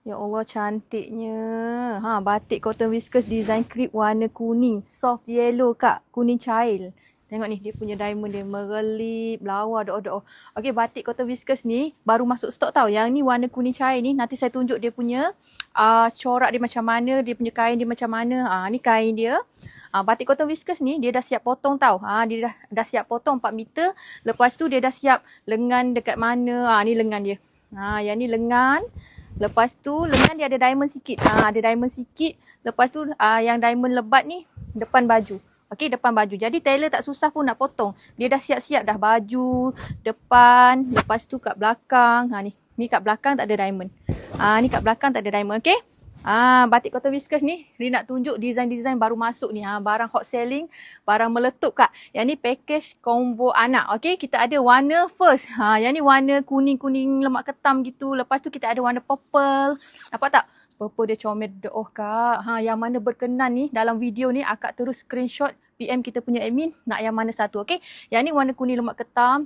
Ya Allah, cantiknya. Ha, batik cotton whiskers design crepe warna kuning. Soft yellow, Kak. Kuning cair. Tengok ni, dia punya diamond dia merelip, lawa, doa-doa. Okey, batik cotton whiskers ni baru masuk stok tau. Yang ni warna kuning cair ni, nanti saya tunjuk dia punya corak dia macam mana, dia punya kain dia macam mana. Ni kain dia. Batik cotton whiskers ni dia dah siap potong tau. Dia dah siap potong 4 meter. Lepas tu dia dah siap lengan dekat mana. Ni lengan dia. Yang ni lengan. Lepas tu lengan dia ada diamond sikit. Ada diamond sikit. Lepas tu yang diamond lebat ni depan baju. Okey, depan baju. Jadi tailor tak susah pun nak potong. Dia dah siap-siap dah baju, depan, lepas tu kat belakang. Ni. Ni kat belakang tak ada diamond. Ni kat belakang tak ada diamond. Okey? Batik cotton whiskers ni, Ri nak tunjuk design-design baru masuk ni. Barang hot selling, barang meletup, Kak. Yang ni package combo anak. Okey, kita ada warna first. Yang ni warna kuning-kuning lemak ketam gitu. Lepas tu kita ada warna purple. Nampak tak? Purple dia comel doh, Kak. Yang mana berkenan ni dalam video ni, akak terus screenshot PM kita punya admin nak yang mana satu. Okey, yang ni warna kuning lemak ketam.